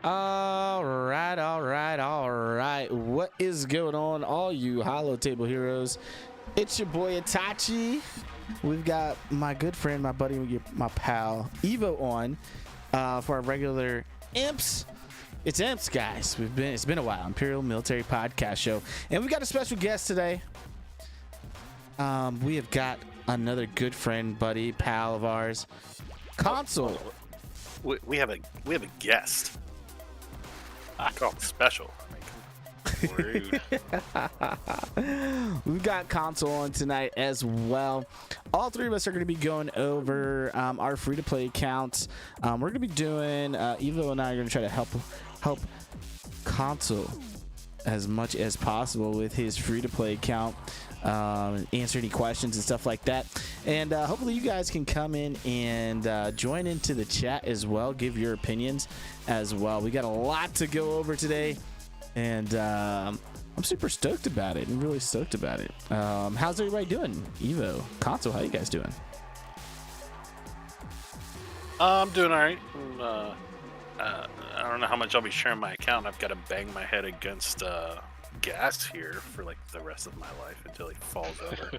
All right. What is going on, all you Hollow Table heroes? It's your boy Itachi. We've got my good friend, my buddy, my pal Evo on for our regular IMPS. It's IMPS, guys. It's been a while. Imperial Military Podcast Show, and we've got a special guest today. We have got another good friend, buddy, pal of ours, Console. We have a guest. I call it special. Rude. We've got Console on tonight as well. All three of us are going to be going over our free-to-play accounts. We're going to be doing Evo and I are going to try to help Console as much as possible with his free-to-play account, answer any questions and stuff like that. And hopefully you guys can come in and join into the chat as well, give your opinions as well. We got a lot to go over today, and I'm super stoked about it. I'm really stoked about it. How's everybody doing? Evo, Console, how you guys doing? I'm doing all right. I don't know how much I'll be sharing my account. I've got to bang my head against gas here for like the rest of my life until he falls over.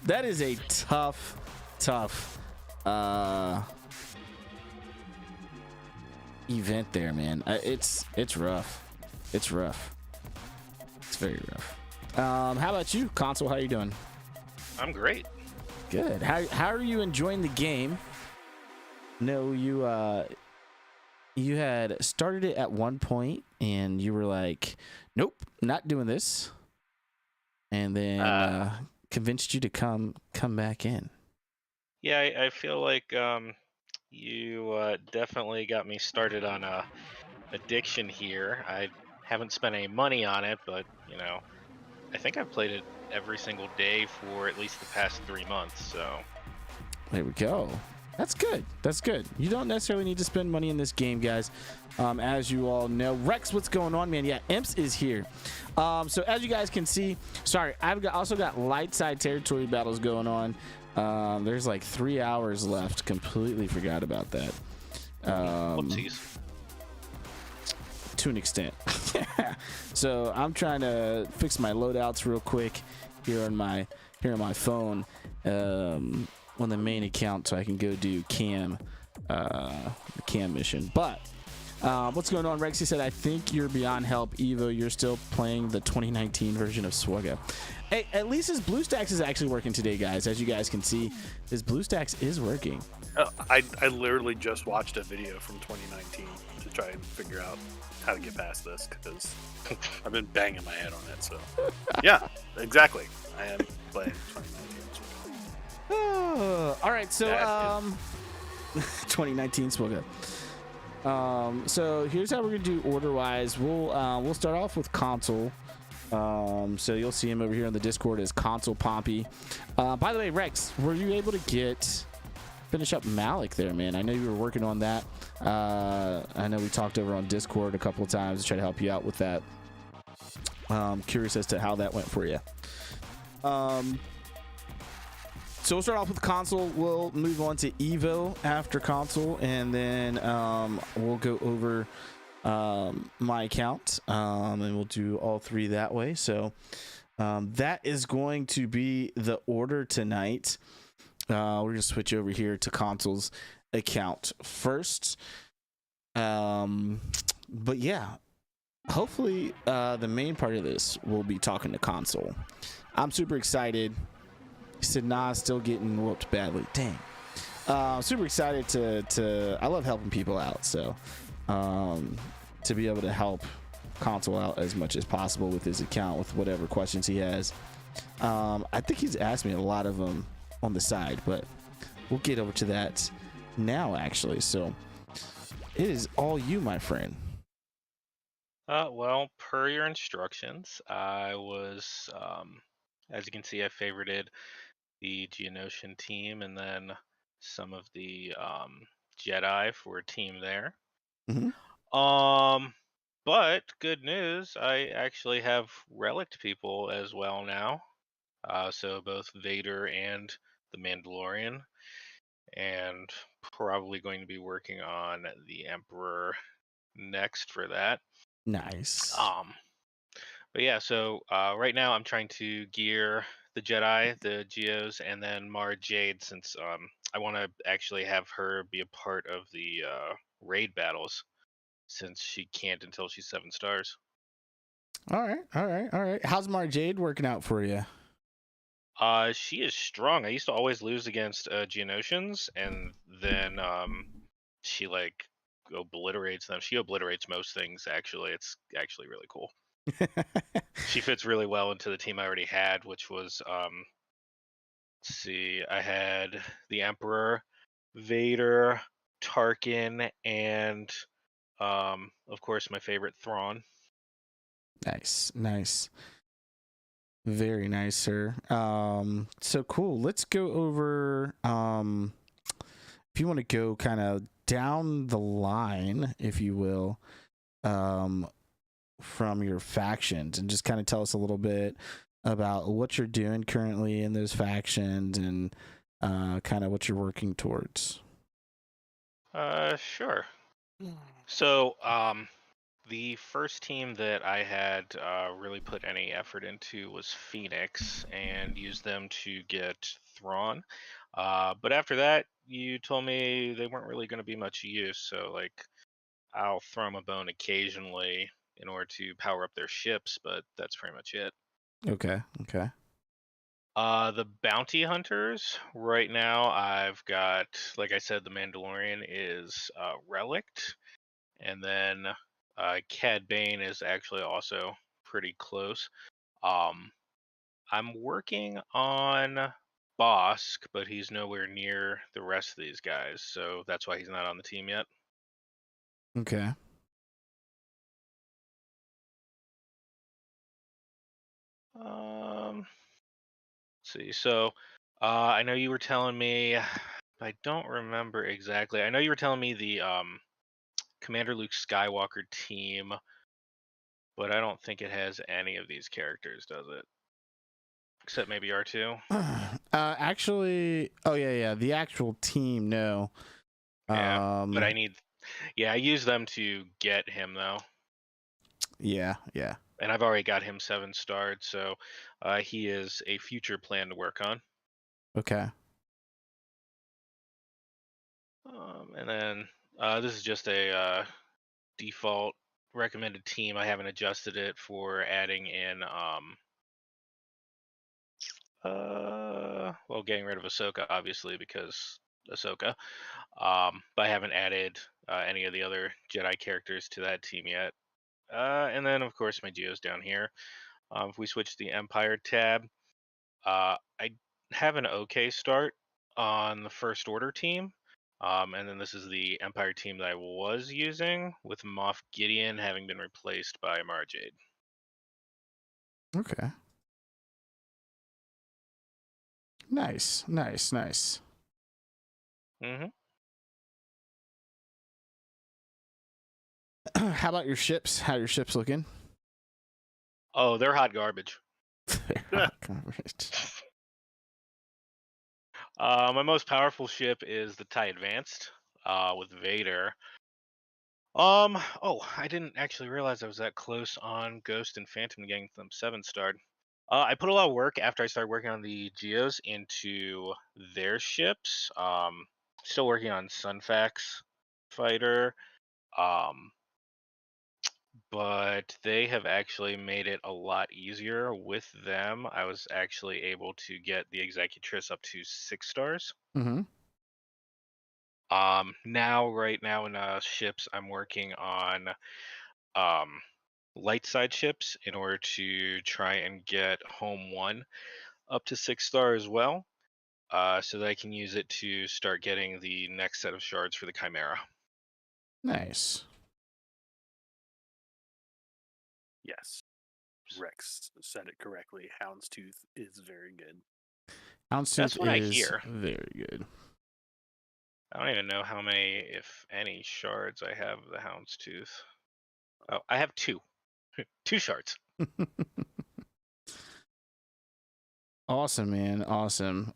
That is a tough event there, man. It's rough. It's very rough. How about you, Console? How you doing? I'm great. Good. How are you enjoying the game? No, you had started it at one point and you were like, nope, not doing this, and then convinced you to come back in. Yeah, I feel like you definitely got me started on addiction here. I haven't spent any money on it, but I think I've played it every single day for at least the past 3 months. So there we go. That's good. You don't necessarily need to spend money in this game, guys. As you all know, Rex, what's going on, man? Yeah, Imps is here. So as you guys can see, sorry, I've also got light side territory battles going on. There's like 3 hours left. Completely forgot about that. whoopsies. To an extent. So I'm trying to fix my loadouts real quick here on my phone. On the main account, so I can go do the cam mission. But what's going on, Rex? He said, I think you're beyond help, Evo. You're still playing the 2019 version of SWGOH. Hey, at least his BlueStacks is actually working today, guys. As you guys can see, his BlueStacks is working. I literally just watched a video from 2019 to try and figure out how to get past this, because I've been banging my head on it. So yeah, exactly. I am playing 2019. All right, so 2019 SWGOH. So here's how we're gonna do order wise. We'll start off with Console. So you'll see him over here on the Discord as Console Pompey. By the way, Rex, were you able to finish up Malik there, man? I know you were working on that. I know we talked over on Discord a couple of times to try to help you out with that. Curious as to how that went for you. So we'll start off with Console. We'll move on to Evo after Console, and then we'll go over my account, and we'll do all three that way. So that is going to be the order tonight. We're going to switch over here to Console's account first. But yeah, hopefully the main part of this will be talking to Console. I'm super excited. He said, nah, still getting whooped badly. Dang. Super excited to I love helping people out. So to be able to help Console out as much as possible with his account, with whatever questions he has. I think he's asked me a lot of them on the side, but we'll get over to that now, actually. So it is all you, my friend. Well, per your instructions, I was, as you can see, I favorited the Geonosian team, and then some of the Jedi for a team there. Mhm. But good news, I actually have relict people as well now. So both Vader and the Mandalorian. And probably going to be working on the Emperor next for that. Nice. But yeah, so right now I'm trying to gear the Jedi, the Geos, and then Mara Jade, since I want to actually have her be a part of the raid battles, since she can't until she's 7 stars. All right. How's Mara Jade working out for you? She is strong. I used to always lose against Geonosians, and then she like obliterates them. She obliterates most things. Actually, it's actually really cool. She fits really well into the team I already had, which was let's see, I had the Emperor, Vader, Tarkin, and of course my favorite Thrawn. Nice. Very nice, sir. So cool. Let's go over if you want to go kind of down the line, if you will, from your factions, and just kind of tell us a little bit about what you're doing currently in those factions and kind of what you're working towards. Sure. So the first team that I had really put any effort into was Phoenix, and used them to get Thrawn. But after that, you told me they weren't really going to be much use, so like I'll throw them a bone occasionally in order to power up their ships, but that's pretty much it. Okay. The bounty hunters right now, I've got, like I said, the Mandalorian is relict, and then Cad Bane is actually also pretty close. I'm working on Bosk, but he's nowhere near the rest of these guys, so that's why he's not on the team yet. Okay. Let's see. So, I know you were telling me, I don't remember exactly. I know you were telling me the Commander Luke Skywalker team, but I don't think it has any of these characters, does it? Except maybe R2. Actually, oh yeah, the actual team, no. Yeah, but I use them to get him though. Yeah. And I've already got him 7 starred, so he is a future plan to work on. Okay. And then this is just a default recommended team. I haven't adjusted it for adding in well, getting rid of Ahsoka, obviously, because Ahsoka. But I haven't added any of the other Jedi characters to that team yet. And then, of course, my Geos down here. If we switch to the Empire tab, I have an okay start on the First Order team. And then this is the Empire team that I was using, with Moff Gideon having been replaced by Mara Jade. Okay. Nice. Mm-hmm. How about your ships? How are your ships looking? Oh, they're hot garbage. My most powerful ship is the TIE Advanced, with Vader. Oh, I didn't actually realize I was that close on Ghost and Phantom getting them 7 starred. I put a lot of work after I started working on the Geos into their ships. Still working on Sunfax Fighter. But they have actually made it a lot easier with them. I was actually able to get the Executress up to 6 stars. Mm-hmm. Right now in ships, I'm working on light side ships in order to try and get Home 1 up to 6 star as well, so that I can use it to start getting the next set of shards for the Chimera. Nice. Yes. Rex said it correctly. Houndstooth is very good. Houndstooth I is hear. very good. I don't even know how many, if any, shards I have of the Houndstooth. Oh, I have 2. 2 shards. Awesome, man. Awesome.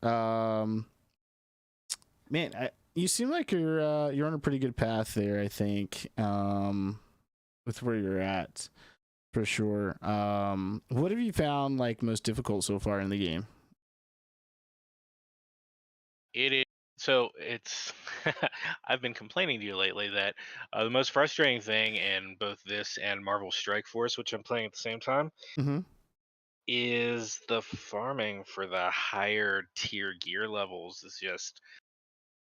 Man, you seem like you're on a pretty good path there. I think with where you're at, for sure. What have you found like most difficult so far in the game? It is so it's I've been complaining to you lately that the most frustrating thing in both this and Marvel Strike Force, which I'm playing at the same time, Mm-hmm. is the farming for the higher tier gear levels is just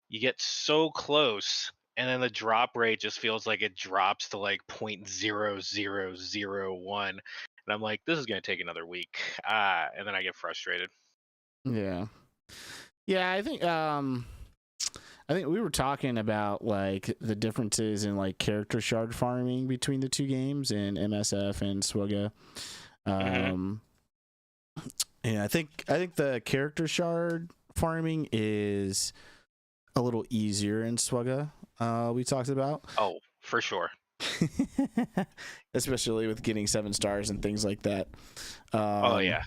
you get so close and then the drop rate just feels like it drops to like 0.0001 and I'm like this is going to take another week and then I get frustrated. Yeah. Yeah, I think we were talking about like the differences in like character shard farming between the two games in MSF and SWGOH. Hmm. Yeah, I think the character shard farming is a little easier in SWGOH. We talked about, Oh, for sure. especially with getting 7 stars and things like that. Oh yeah.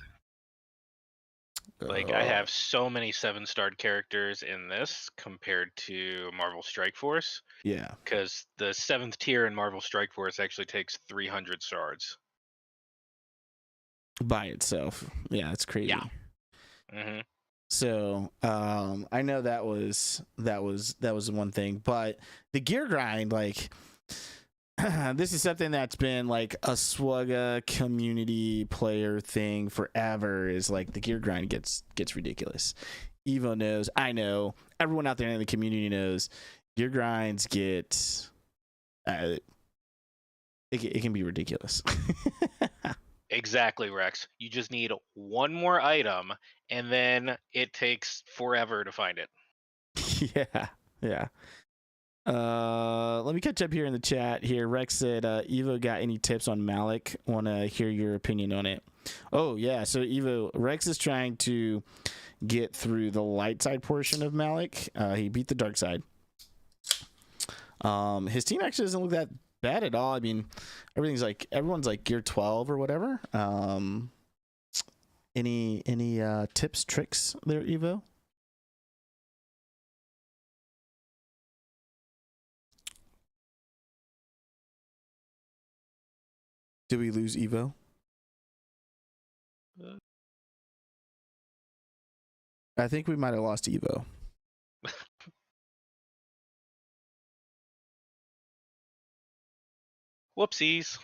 Like I Uh, have so many 7-starred characters in this compared to Marvel Strike Force yeah, because the 7th tier in Marvel Strike Force actually takes 300 shards. by itself. Yeah, it's Yeah. crazy. Hmm. So I know that was one thing, but the gear grind, like this is something that's been like a SWGOH community player thing forever. Is like the gear grind gets ridiculous. Evo knows, I know, everyone out there in the community knows. Gear grinds get it can be ridiculous. Exactly, Rex. You just need one more item, and then it takes forever to find it. Yeah, yeah. Let me catch up here in the chat here. Rex said, Evo got any tips on Malik? Want to hear your opinion on it. Oh yeah, so Evo, Rex is trying to get through the light side portion of Malik. He beat the dark side. His team actually doesn't look that bad at all. I mean, everyone's like gear 12 or whatever. Any tips, tricks there, Evo? Did we lose Evo? I think we might have lost Evo. Whoopsies.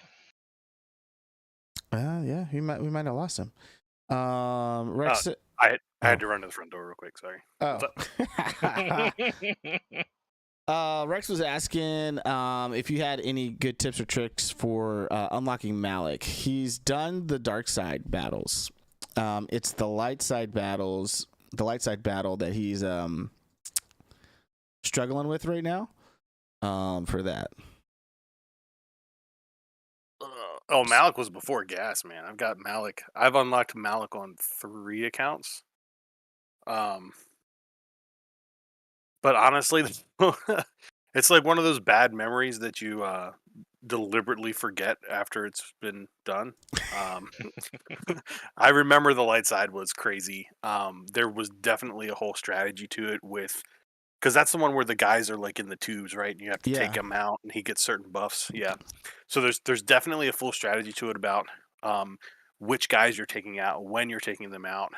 Yeah, we might have lost him. Rex. I had to run to the front door real quick. Sorry. Oh. What's up? Rex was asking if you had any good tips or tricks for unlocking Malik. He's done the dark side battles. It's the light side battles, the light side battle that he's struggling with right now. For that. Oh, Malik was before gas, man. I've unlocked Malik on 3 accounts. But honestly, it's like one of those bad memories that you deliberately forget after it's been done. I remember the light side was crazy. There was definitely a whole strategy to it because that's the one where the guys are like in the tubes, right? And you have to take him out, and he gets certain buffs. Yeah. So there's definitely a full strategy to it about which guys you're taking out, when you're taking them out,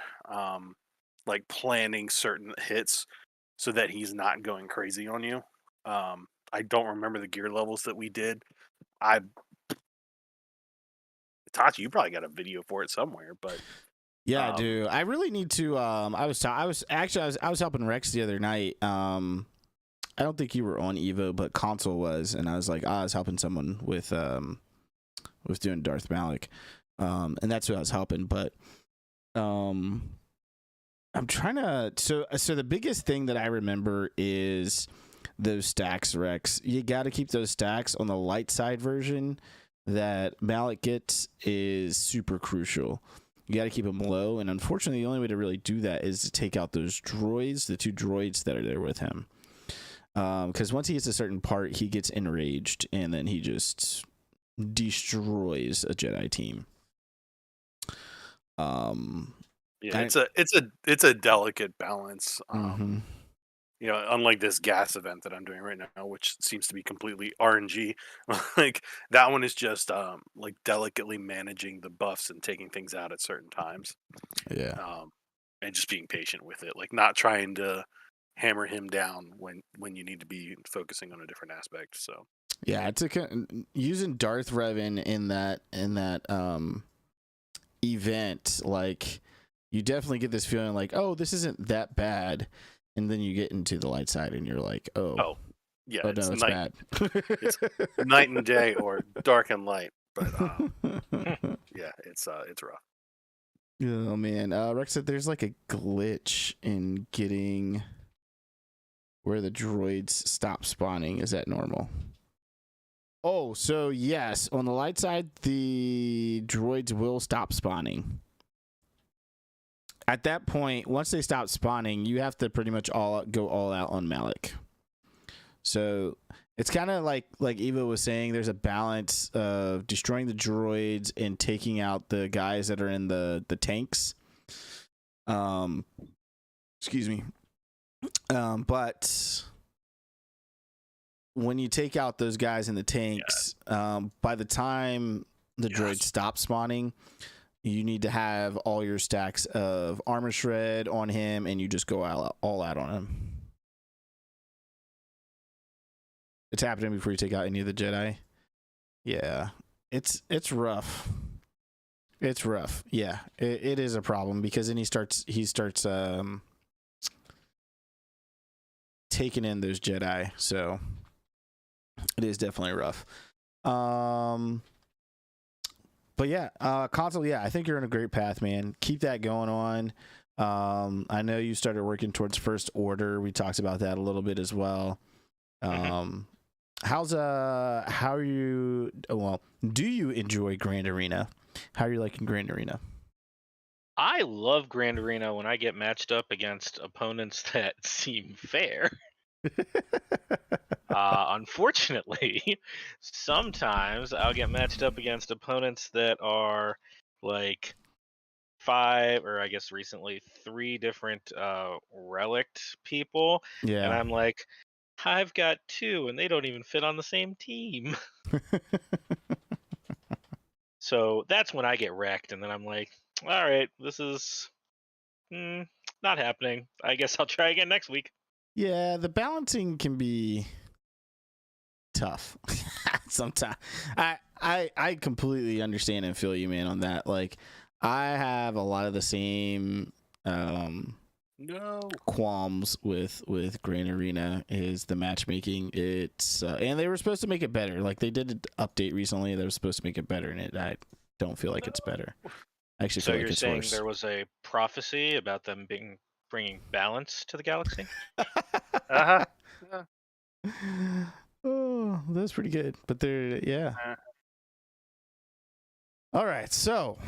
like planning certain hits so that he's not going crazy on you. I don't remember the gear levels that we did. Itachi, you probably got a video for it somewhere, but yeah, I do. I really need to. I was helping Rex the other night. I don't think you were on Evo, but Console was, and I was like, I was helping someone with doing Darth Malik, and that's who I was helping. But I'm trying to. So the biggest thing that I remember is those stacks, Rex. You got to keep those stacks on the light side version that Malik gets is super crucial. You got to keep them low, and unfortunately, the only way to really do that is to take out those droids, the 2 droids that are there with him. Because once he hits a certain part, he gets enraged, and then he just destroys a Jedi team. Yeah, it's a delicate balance. unlike this gas event that I'm doing right now, which seems to be completely RNG, like that one is just like delicately managing the buffs and taking things out at certain times, Yeah. and just being patient with it, like not trying to hammer him down when you need to be focusing on a different aspect. So Yeah, it's using Darth Revan in that event, like you definitely get this feeling like, oh, this isn't that bad, and then you get into the light side and you're like, oh yeah, no, it's bad. It's night and day or dark and light, but yeah, it's rough. Oh man, Rex said there's like a glitch in getting where the droids stop spawning. Is that normal? Oh, so yes, on the light side, the droids will stop spawning. At that point, once they stop spawning, you have to pretty much go all out on Malik. So it's kind of like Evo was saying, there's a balance of destroying the droids and taking out the guys that are in the tanks. Excuse me. But when you take out those guys in the tanks, by the time the droids stop spawning, you need to have all your stacks of armor shred on him, and you just go all out on him. It's happening before you take out any of the Jedi. Yeah, it's rough. It's rough. Yeah, it is a problem because then he starts taking in those Jedi. So it is definitely rough. But yeah, console. Yeah, I think you're on a great path, man. Keep that going on. I know you started working towards First Order. We talked about that a little bit as well. How are you? Well, do you enjoy Grand Arena? How are you liking Grand Arena? I love Grand Arena when I get matched up against opponents that seem fair. Unfortunately, sometimes I'll get matched up against opponents that are like 5, or I guess recently 3 different relict people, Yeah. and I'm like, I've got 2 and they don't even fit on the same team. So that's when I get wrecked, and then I'm like, all right, this is not happening. I guess I'll try again next week. Yeah, the balancing can be tough sometimes. I completely understand and feel you, man, on that. Like, I have a lot of the same qualms with Grand Arena is the matchmaking. It's and they were supposed to make it better. Like, they did an update recently that was supposed to make it better, and I don't feel like it's better. I actually feel like it's worse. So you're saying there was a prophecy about them bringing balance to the galaxy? Yeah. Oh, that's pretty good. But they're All right, so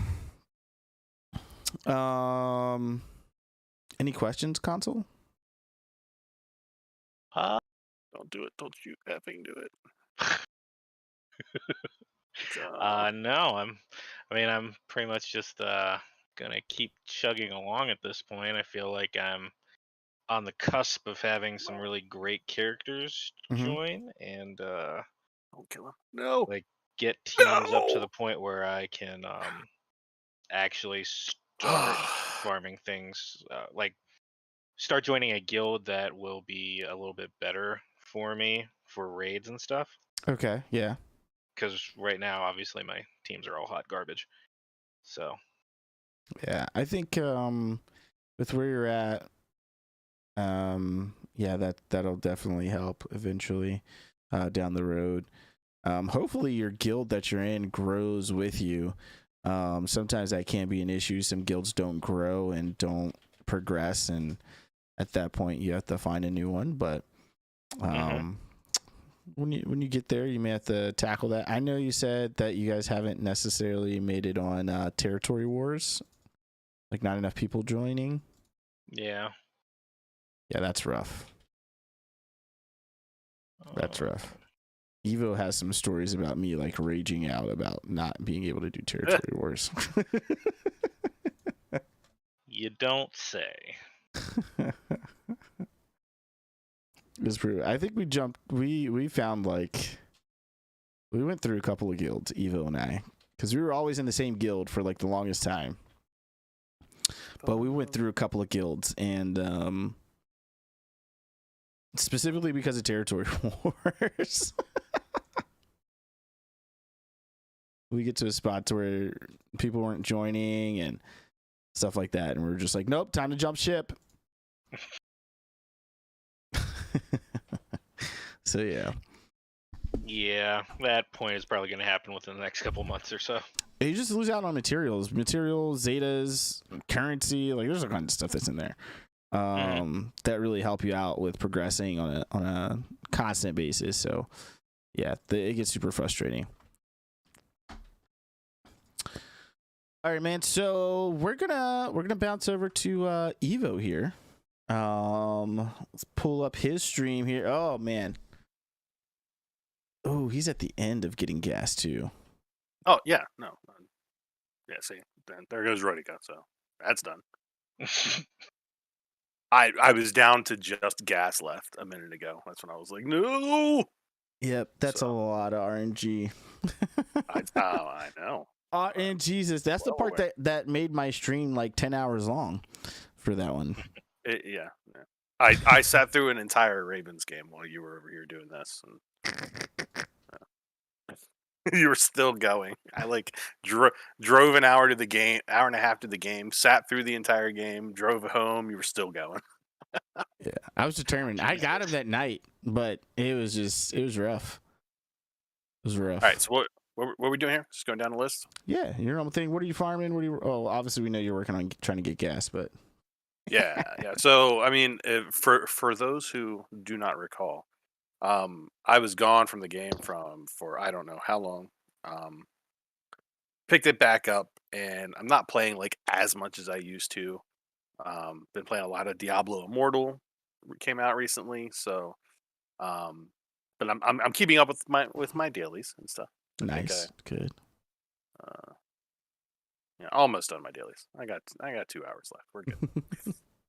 any questions, console? Don't do it. Don't you effing do it. No, I'm pretty much just gonna keep chugging along at this point. I feel like I'm on the cusp of having some really great characters join, and don't kill him. No, like get teams up to the point where I can actually start farming things, like start joining a guild that will be a little bit better for me for raids and stuff. Okay, yeah. Because right now, obviously, my teams are all hot garbage. So. Yeah, I think with where you're at, yeah, that'll definitely help eventually down the road. Hopefully your guild that you're in grows with you. Sometimes that can be an issue. Some guilds don't grow and don't progress, and at that point you have to find a new one. But when you get there, you may have to tackle that. I know you said that you guys haven't necessarily made it on Territory Wars, like not enough people joining. Yeah, that's rough. That's rough. Evo has some stories about me like raging out about not being able to do Territory Wars. You don't say. It's pretty. I think we jumped. We found like we went through a couple of guilds, Evo and I, because we were always in the same guild for like the longest time. But we went through a couple of guilds, and specifically because of territory wars. We get to a spot to where people weren't joining and stuff like that, and we were just like, nope, time to jump ship. So yeah. Yeah, that point is probably going to happen within the next couple months or so. You just lose out on materials, zetas, currency. Like there's all kinds of stuff that's in there that really help you out with progressing on a constant basis. So yeah, it gets super frustrating. All right, man. So we're gonna bounce over to Evo here. Let's pull up his stream here. Oh man. Oh, he's at the end of getting gas too. Oh yeah, no. Yeah, see, then there goes Rodica, so that's done. I was down to just gas left a minute ago. That's when I was like, no. Yep, that's a lot of RNG. I know. And Jesus, that's the part that made my stream like 10 hours long for that one. Yeah. I sat through an entire Ravens game while you were over here doing this. And, you were still going. I like drove an hour to the game, hour and a half to the game, sat through the entire game, drove home. You were still going. Yeah, I was determined. I got him that night, but it was rough. It was rough. All right, so what are we doing here? Just going down the list? Yeah, your normal thing. What are you farming? Oh, obviously we know you're working on trying to get gas, but yeah. So I mean, for those who do not recall, I was gone from the game for I don't know how long. Picked it back up, and I'm not playing like as much as I used to. Been playing a lot of Diablo Immortal, came out recently, so but I'm keeping up with my dailies and stuff. Nice, good. Yeah, almost done my dailies. I got 2 hours left. We're good.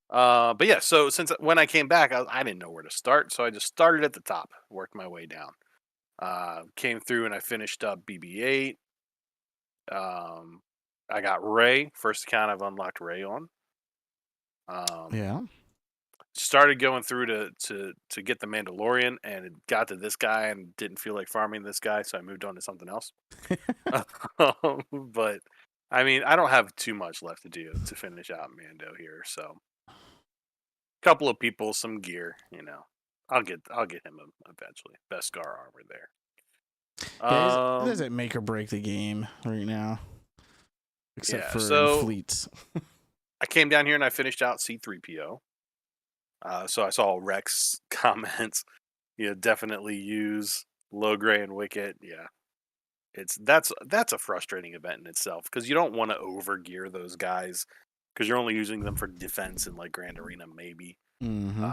But yeah, so since when I came back, I didn't know where to start, so I just started at the top, worked my way down. Came through and I finished up BB-8. I got Ray, first account I've unlocked Ray on. Yeah. Started going through to get the Mandalorian, and it got to this guy and didn't feel like farming this guy, so I moved on to something else. But I mean, I don't have too much left to do to finish out Mando here, so couple of people, some gear, I'll get him eventually. Beskar armor there. Yeah, it doesn't make or break the game right now, except for fleets. I came down here and I finished out C-3PO. So I saw Rex comments. Definitely use Logray and Wicket. Yeah, that's a frustrating event in itself because you don't want to overgear those guys because you're only using them for defense in like Grand Arena maybe. Mm-hmm.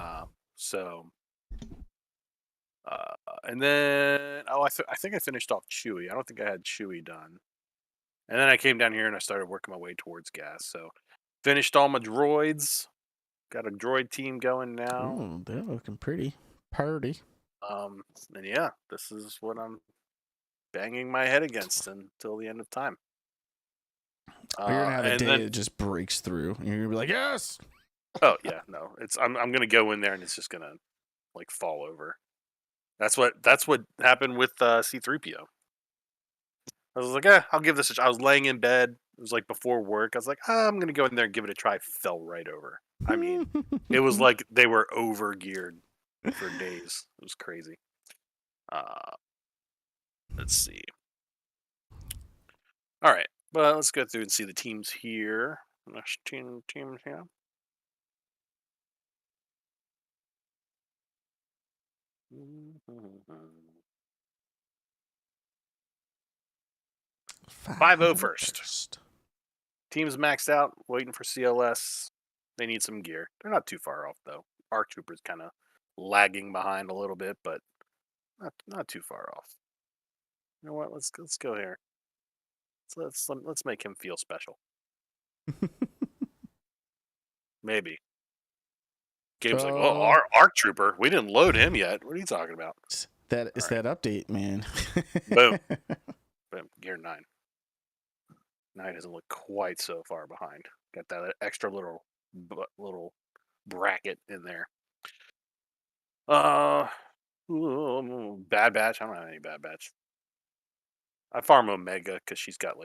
And then I think I finished off Chewie. I don't think I had Chewie done. And then I came down here and I started working my way towards gas. So finished all my droids. Got a droid team going now. Oh, they're looking pretty party. And yeah, this is what I'm banging my head against until the end of time. You're gonna have a day that just breaks through, and you're gonna be like, "Yes!" Oh yeah, no, I'm gonna go in there and it's just gonna like fall over. That's what happened with C-3PO. I was like, I'll give this a try. I was laying in bed. It was like before work. I was like, I'm gonna go in there and give it a try. Fell right over. I mean, it was like they were over geared for days. It was crazy. Let's see. All right, well, let's go through and see the teams here. Next teams here. Mm-hmm. 5-0 first. Teams maxed out, waiting for CLS. They need some gear. They're not too far off though. ARC Trooper's kind of lagging behind a little bit, but not too far off. You know what? Let's go here. Let's make him feel special. Maybe. Gabe's like, well, our ARC Trooper, we didn't load him yet. What are you talking about? It's All right. that update, man. Boom. Boom. Gear 9. 9 doesn't look quite so far behind. Got that extra little bracket in there. Bad Batch. I don't have any Bad Batch. I farm Omega because she's got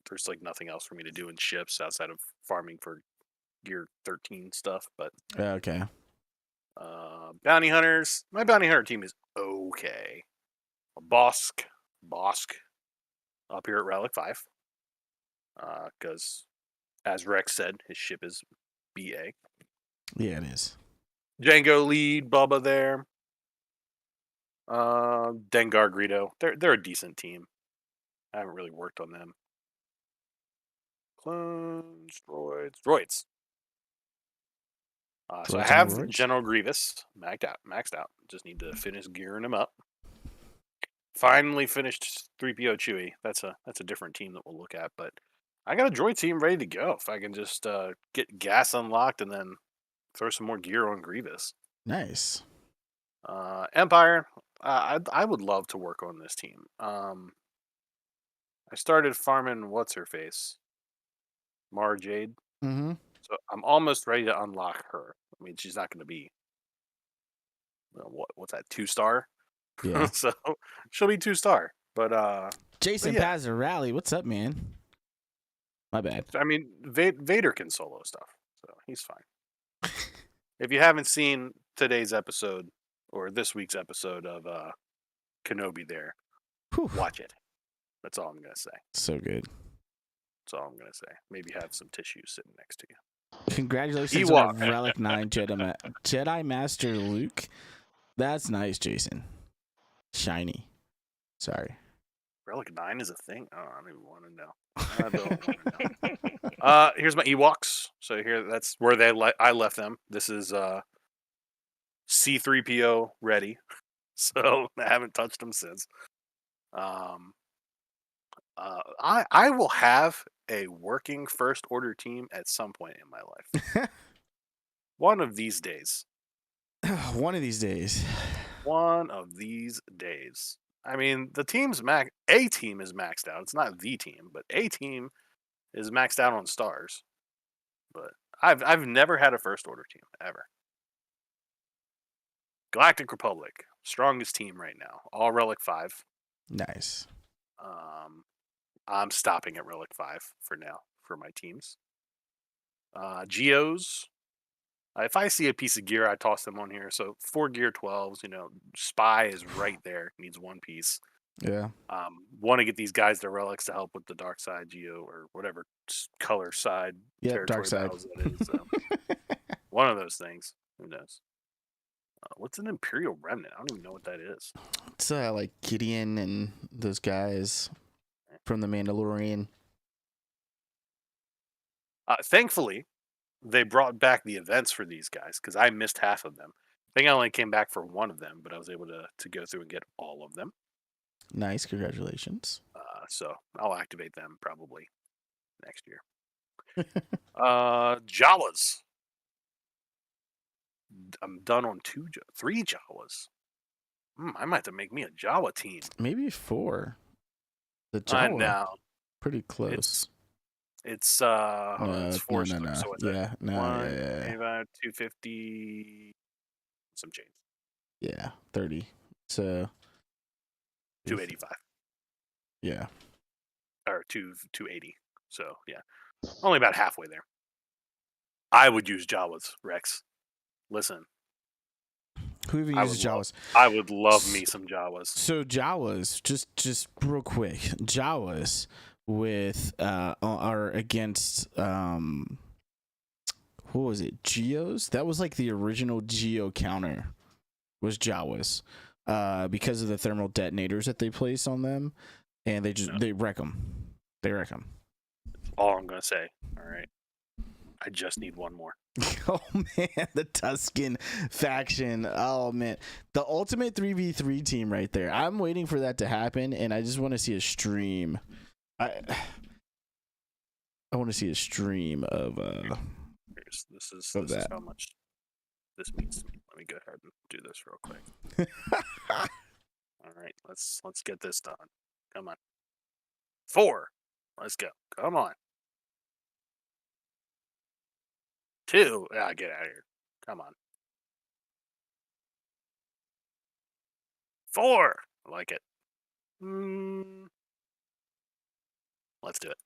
there's nothing else for me to do in ships outside of farming for Gear 13 stuff. But Okay. Bounty Hunters. My Bounty Hunter team is okay. Bosk up here at Relic 5. Because, as Rex said, his ship is BA. Yeah, it is. Django lead, Bubba there. Dengar Greedo. They're a decent team. I haven't really worked on them. Clones, droids. So I have droids. General Grievous maxed out. Just need to finish gearing him up. Finally finished 3PO Chewie. That's a different team that we'll look at, but I got a droid team ready to go. If I can just get gas unlocked and then throw some more gear on Grievous. Nice. Empire. I would love to work on this team. I started farming what's her face, Mara Jade. Mm-hmm. So I'm almost ready to unlock her. I mean, she's not going to be what's that 2-star? Yeah. So she'll be 2-star. But Jason yeah. Pazzarelli, what's up, man? My bad. I mean, Vader can solo stuff, so he's fine. If you haven't seen today's episode or this week's episode of Kenobi, Whew. watch it. That's all I'm gonna say. So good. That's all I'm gonna say. Maybe have some tissues sitting next to you. Congratulations on Relic 9 Jedi Master Luke. That's nice, Jason. Shiny. Sorry. Relic 9 is a thing? Oh, I don't even want to know. I don't want to know. Here's my Ewoks. So that's where I left them. This is C-3PO ready. So I haven't touched them since. I will have a working first order team at some point in my life. One of these days. One of these days. One of these days. I mean, A team is maxed out. It's not the team, but A team is maxed out on stars. But I've never had a first order team ever. Galactic Republic, strongest team right now. All Relic 5. Nice. I'm stopping at Relic 5 for now for my teams. Geos. If I see a piece of gear, I toss them on here. So 4 gear 12s, Spy is right there. Needs 1 piece. Yeah. Want to get these guys to relics to help with the dark side geo or whatever color side dark side. that is. One of those things. Who knows? What's an Imperial Remnant? I don't even know what that is. It's like Gideon and those guys from the Mandalorian. Thankfully, they brought back the events for these guys because I missed half of them. I think I only came back for one of them, but I was able to go through and get all of them. Nice, congratulations. So I'll activate them probably next year. Jawas. I'm done on 3 Jawas. I might have to make me a Jawa team. Maybe 4. The Jawa. Now pretty close. It's 4 no. stars. So what's yeah, that? no, 250 some change. Yeah, 30. So 285. Yeah. Or 280. So yeah. Only about halfway there. I would use Jawas, Rex. Listen. Who even uses Jawas? I would love me some Jawas. So Jawas, just real quick, Jawas with are against what was it? Geos? That was like the original Geo counter was Jawas. Because of the thermal detonators that they place on them, and they wreck them. They wreck them. All I'm gonna say. All right. I just need one more. Oh man, the Tusken faction. Oh man, the ultimate 3v3 team right there. I'm waiting for that to happen, and I just want to see a stream. I want to see a stream of this is how much this means to me. Let me go ahead and do this real quick. All right, let's get this done. Come on. 4. Let's go. Come on. 2. Ah, get out of here. Come on. 4. I like it. Let's do it.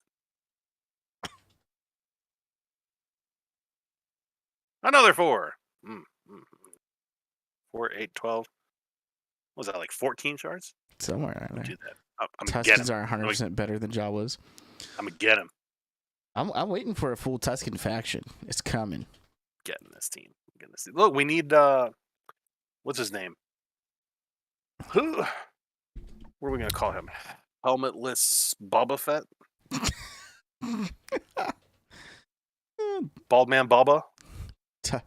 Another 4. 4, 8, 12. What was that, like 14 shards? Somewhere around there. Do that. I'm gonna get Tuskens him. are 100% better than Jawas. I'm gonna get him. I'm waiting for a full Tusken faction. It's coming. Getting this team. Look, we need what's his name? Who? What are we gonna call him? Helmetless Boba Fett? Bald Man Baba?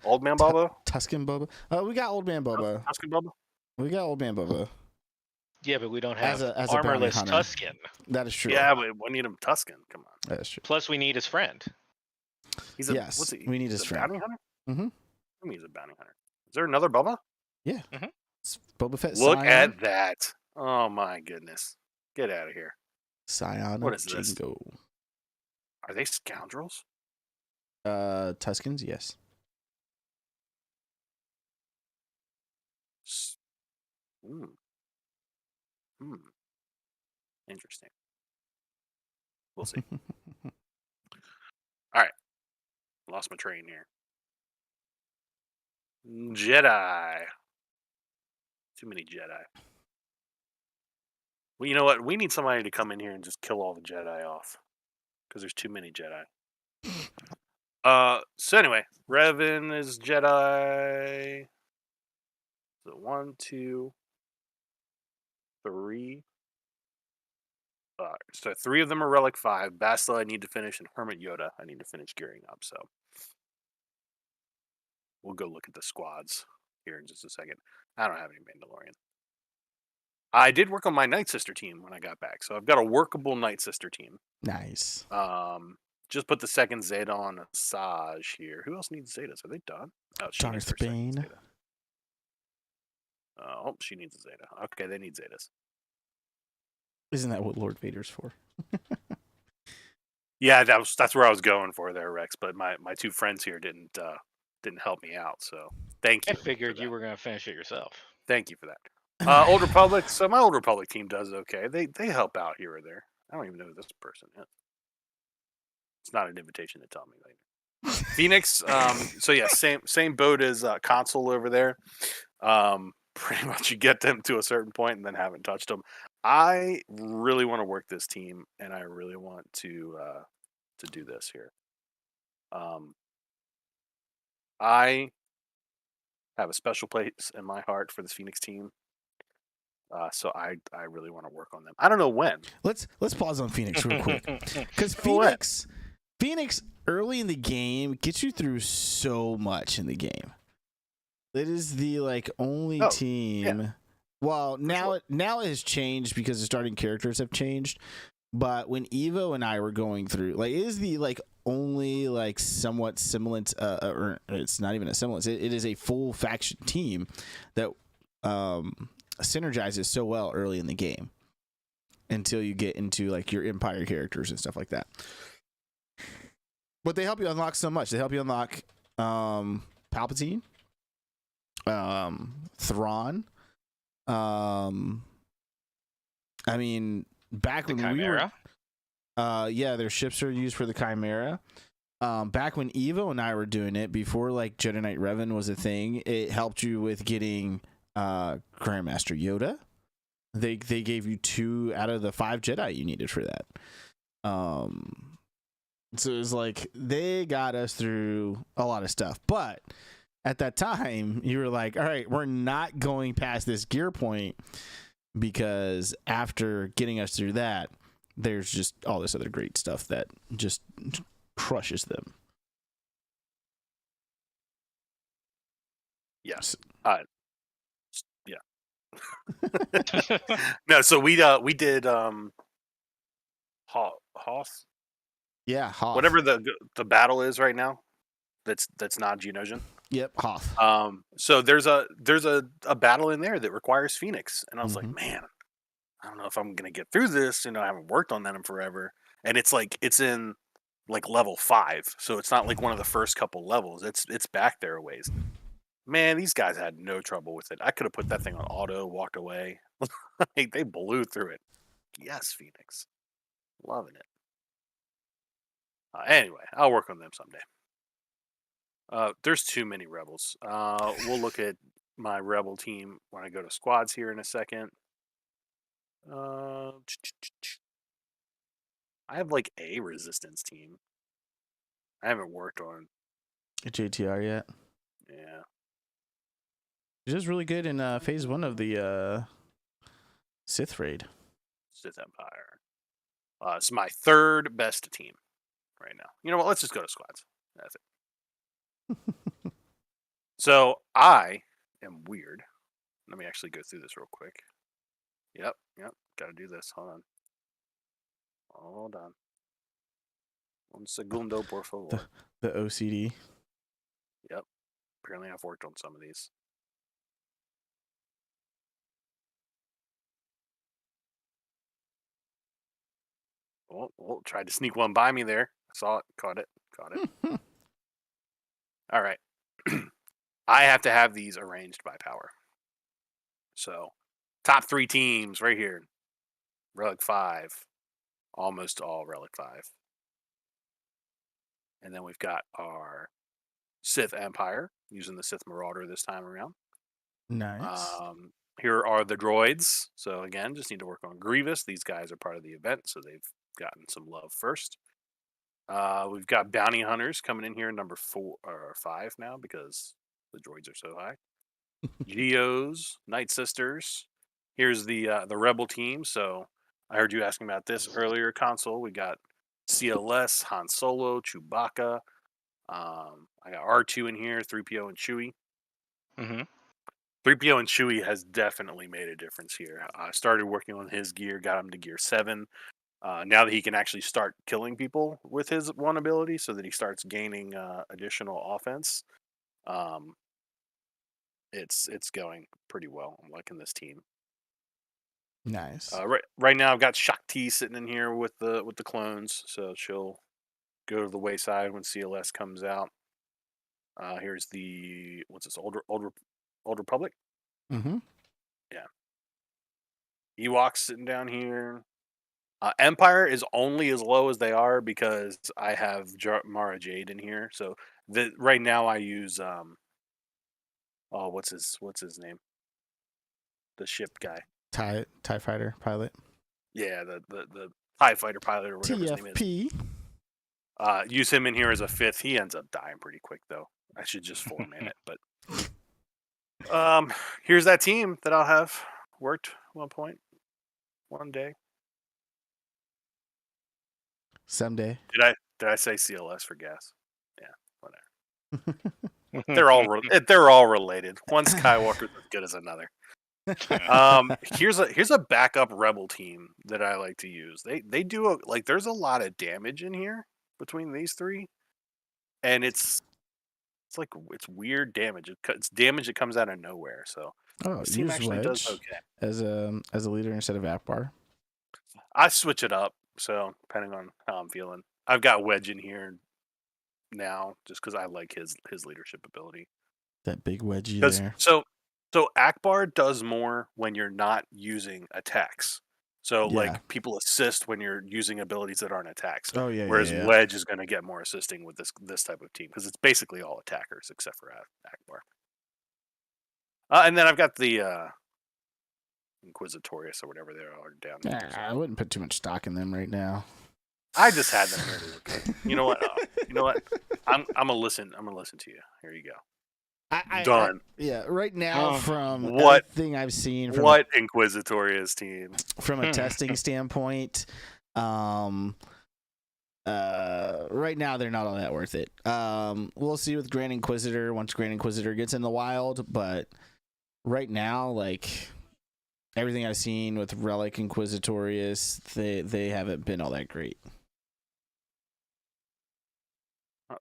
Old Man Baba? Tusken Boba. We got Old Man Boba. Tusken Baba? We got Old Man Boba. Yeah, but we don't have As a armorless bounty hunter. Tusken. That is true. Yeah, but we need him Tusken. Come on. That is true. Plus, we need his friend. He's a, Yes, what's he? we need He's his a friend. bounty hunter? Mm-hmm. I mean, he's a bounty hunter. Is there another Bubba? Yeah. Mm-hmm. It's Boba Fett. Look Scion. at that. Oh my goodness. Get out of here. Scion. What is this? Jingo. Are they scoundrels? Tuskens, yes. Interesting. We'll see. All right. Lost my train here. Jedi. Too many Jedi. Well, you know what? We need somebody to come in here and just kill all the Jedi off. Because there's too many Jedi. So anyway, Revan is Jedi. So 1, 2, 3. So 3 of them are Relic 5. Bastila I need to finish, and Hermit Yoda I need to finish gearing up. So we'll go look at the squads here in just a second. I don't have any Mandalorian. I did work on my Night Sister team when I got back, so I've got a workable Night Sister team. Nice. Just put the second Zeta on Asajj here. Who else needs Zetas? Are they done? Oh, she needs her Darth second Bane. Zeta. Oh, she needs a Zeta. Okay, they need Zetas. Isn't that what Lord Vader's for? Yeah, that's where I was going for there, Rex. But my 2 friends here didn't help me out. So thank you. I figured you were going to finish it yourself. Thank you for that. Old Republic. So my Old Republic team does okay. They help out here or there. I don't even know who this person is. It's not an invitation to tell me later. Phoenix. So yeah, same boat as Console over there. Pretty much you get them to a certain point and then haven't touched them. I really want to work this team, and I really want to do this here. I have a special place in my heart for this Phoenix team. So I really want to work on them. I don't know when. Let's pause on Phoenix real quick, because Phoenix early in the game gets you through so much in the game. It is the only team. Yeah. Well, now it has changed because the starting characters have changed. But when Evo and I were going through, it is the only somewhat semblance, or it's not even a semblance. It is a full faction team that synergizes so well early in the game until you get into your Empire characters and stuff like that. But they help you unlock so much. They help you unlock Palpatine, Thrawn. I mean, back when we were, their ships are used for the Chimera. Back when Evo and I were doing it, before Jedi Knight Revan was a thing, it helped you with getting Grandmaster Yoda. They gave you 2 out of the 5 Jedi you needed for that. So it was they got us through a lot of stuff, but at that time you were all right, we're not going past this gear point, because after getting us through that, there's just all this other great stuff that just crushes them. Yes. Yeah. No, so we did Hoth. Yeah, Hoth. Whatever the battle is right now, that's not Geonosian. Yep, Hoth. So there's a battle in there that requires Phoenix, and I was like, Mhm. man, I don't know if I'm gonna get through this. I haven't worked on that in forever, and it's in like level 5, so it's not like one of the first couple levels. It's back there a ways. Man, these guys had no trouble with it. I could have put that thing on auto, walked away. Like, they blew through it. Yes, Phoenix, loving it. Anyway, I'll work on them someday. There's too many rebels. We'll look at my rebel team when I go to squads here in a second. I have like a resistance team. I haven't worked on. JTR yet? Yeah. He's just really good in phase 1 of the Sith raid. Sith Empire. It's my third best team right now. You know what? Let's just go to squads. That's it. So I am weird. Let me actually go through this real quick. Yep. Got to do this. Hold on. Un segundo, por favor. The OCD. Yep. Apparently, I've worked on some of these. Well, tried to sneak one by me there. I saw it, caught it. All right. I have to have these arranged by power. So, top 3 teams right here. Relic 5. Almost all Relic 5. And then we've got our Sith Empire, using the Sith Marauder this time around. Nice. Here are the droids. So again, just need to work on Grievous. These guys are part of the event, so they've gotten some love first. We've got Bounty Hunters coming in here, number 4 or 5 now, because the droids are so high. Geos, Night Sisters. Here's the Rebel team. So I heard you asking about this earlier. Console. We got CLS, Han Solo, Chewbacca. I got R2 in here, 3PO and Chewie. Mm-hmm. 3PO and Chewie has definitely made a difference here. I started working on his gear, got him to gear 7. Now that he can actually start killing people with his one ability, so that he starts gaining additional offense, it's going pretty well. I'm liking this team. Nice. Right now, I've got Shakti sitting in here with the clones, so she'll go to the wayside when CLS comes out. Here's the Old Republic. Mm-hmm. Yeah. Ewoks sitting down here. Empire is only as low as they are because I have Mara Jade in here. So right now I use what's his name? The ship guy. TIE fighter pilot. Yeah, the TIE fighter pilot or whatever his name is. TFP. Use him in here as a 5th. He ends up dying pretty quick though. I should just 4-man it, but here's that team that I'll have worked one day. Someday. Did I say CLS for gas? Yeah, whatever. They're all related. One Skywalker's as good as another. Here's a backup Rebel team that I like to use. They do there's a lot of damage in here between these 3, and it's weird damage. It's damage that comes out of nowhere. So this team use actually Wedge does okay as a leader instead of Akbar. I switch it up, so depending on how I'm feeling. I've got Wedge in here now just because I like his leadership ability. That big wedgie there. So Akbar does more when you're not using attacks. So people assist when you're using abilities that aren't attacks. Oh yeah. Whereas Wedge is going to get more assisting with this type of team because it's basically all attackers except for Akbar. And then I've got the Inquisitorius or whatever they are down there. I wouldn't put too much stock in them right now. I just had them here to look good. You know what? I'm gonna listen. I'm gonna listen to you. Here you go. Done. Right now, from everything I've seen, from Inquisitorius team from a testing standpoint, right now they're not all that worth it. We'll see with Grand Inquisitor once Grand Inquisitor gets in the wild, but right now, everything I've seen with Relic Inquisitorius, they haven't been all that great.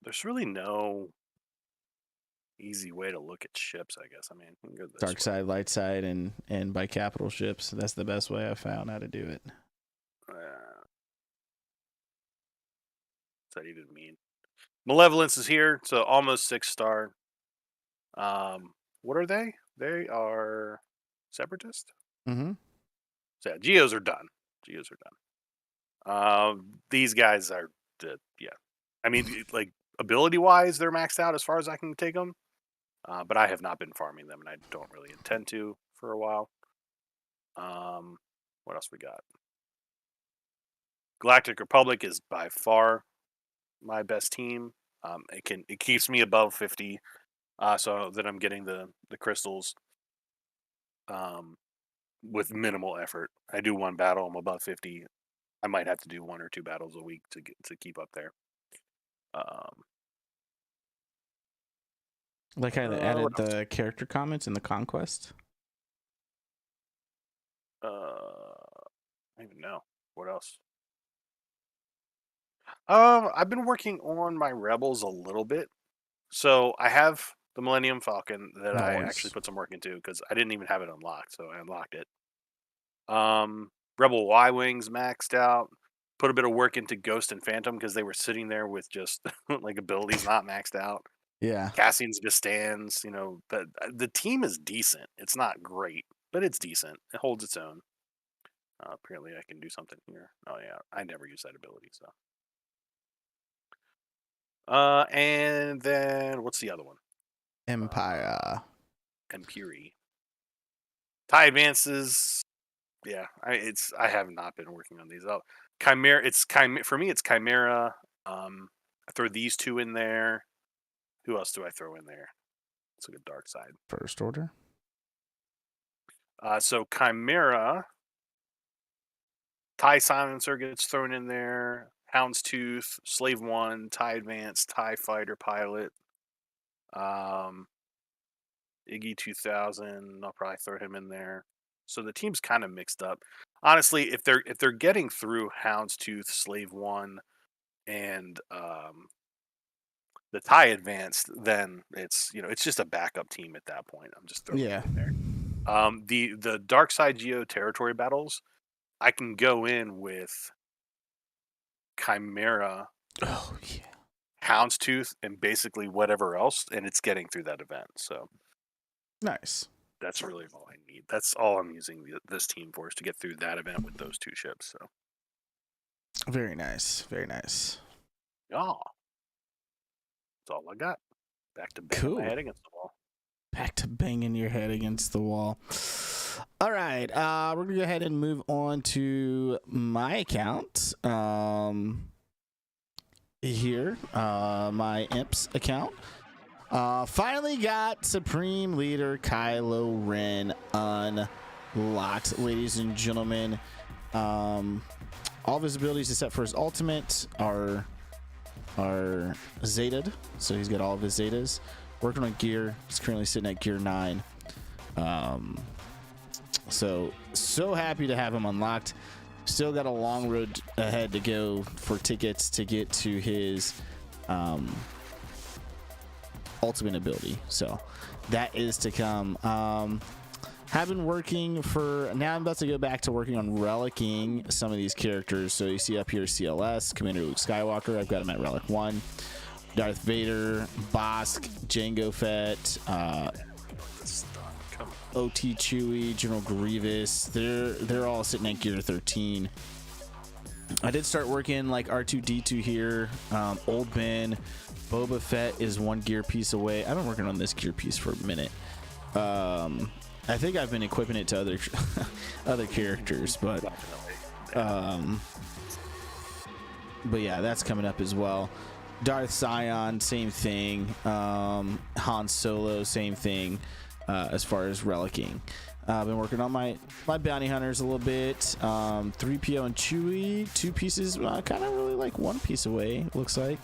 There's really no easy way to look at ships, I guess. I mean, we can go this Dark way. side, light side, and by capital ships. That's the best way I've found how to do it. What's that even mean? Malevolence is here, so almost 6-star. What are they? They are separatist. Mm-hmm. So yeah, Geos are done. Geos are done. These guys are, yeah. I mean, like ability wise, they're maxed out as far as I can take them. But I have not been farming them, and I don't really intend to for a while. What else we got? Galactic Republic is by far my best team. It keeps me above 50, so that I'm getting the crystals with minimal effort. I do one battle, I'm above 50. I might have to do 1 or 2 battles a week to keep up there. Like I added the character comments in the conquest. I don't even know what else. I've been working on my rebels a little bit. So I have the Millennium Falcon that I actually put some work into because I didn't even have it unlocked, so I unlocked it. Rebel Y-Wings maxed out. Put a bit of work into Ghost and Phantom because they were sitting there with just like abilities not maxed out. Yeah. Cassian's Vistans, the team is decent. It's not great, but it's decent. It holds its own. Apparently I can do something here. Oh yeah, I never use that ability, so. And then what's the other one? Empire. Empiri. TIE advances. Yeah, I have not been working on these. Oh, Chimera. For me. It's Chimera. I throw these 2 in there. Who else do I throw in there? Let's look at Dark Side. First Order. So Chimera. TIE Silencer gets thrown in there. Houndstooth, Slave 1, TIE Advance, TIE Fighter Pilot. Iggy 2000, I'll probably throw him in there. So the team's kind of mixed up. Honestly, if they're getting through Houndstooth, Slave 1, and the TIE Advanced, then it's just a backup team at that point. I'm just throwing it in there. The Dark Side Geo territory battles, I can go in with Chimera, Houndstooth, and basically whatever else, and it's getting through that event. So nice. That's really all I need. That's all I'm using this team for, is to get through that event with those 2 ships. So very nice, very nice. Yeah, that's all I got. Back to banging my head against the wall. Back to banging your head against the wall. All right, we're gonna go ahead and move on to my account. Here, my IMPS account. Finally got Supreme Leader Kylo Ren unlocked, ladies and gentlemen. All of his abilities except for his ultimate are Zetaed, so he's got all of his Zetas. Working on gear. He's currently sitting at gear 9. So happy to have him unlocked. Still got a long road ahead to go for tickets to get to his ultimate ability. So that is to come. Have been working for, now I'm about to go back to working on relicing some of these characters. So you see up here CLS, Commander Luke Skywalker. I've got him at Relic 1. Darth Vader, Bosk, Jango Fett, OT Chewie, General Grievous. They're all sitting at gear 13. I did start working like R2D2 here. Old Ben, Boba Fett is 1 gear piece away. I've been working on this gear piece for a minute. I think I've been equipping it to other characters, but yeah, that's coming up as well. Darth Sion, same thing. Han Solo, same thing. As far as relicing, I've been working on my bounty hunters a little bit. 3PO and Chewie, 2 pieces. Kind of really like 1 piece away. Looks like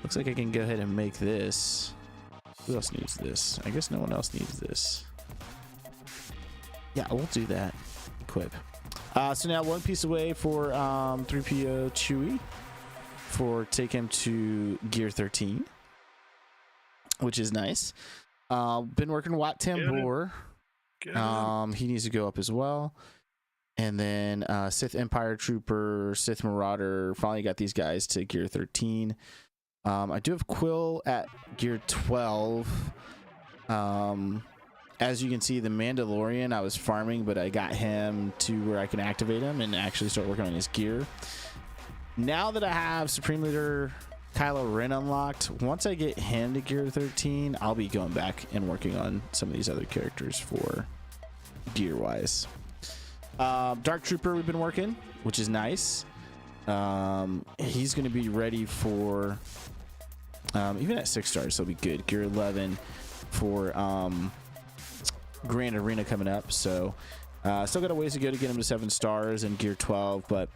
I can go ahead and make this. Who else needs this? I guess no one else needs this. Yeah, we'll do that. Equip. So now 1 piece away for 3PO Chewie. Take him to gear 13. which is nice. Been working Wat Tambor. He needs to go up as well. And then Sith Empire Trooper, Sith Marauder. Finally got these guys to gear 13. I do have Quill at gear 12. As you can see, the Mandalorian I was farming, but I got him to where I can activate him and actually start working on his gear. Now that I have Supreme Leader Kylo Ren unlocked, once I get him to gear 13, I'll be going back and working on some of these other characters for gear wise. Dark Trooper we've been working, which is nice. He's going to be ready for even at 6 stars, so he'll be good. Gear 11 for Grand Arena coming up, so still got a ways to go to get him to 7 stars and gear 12, but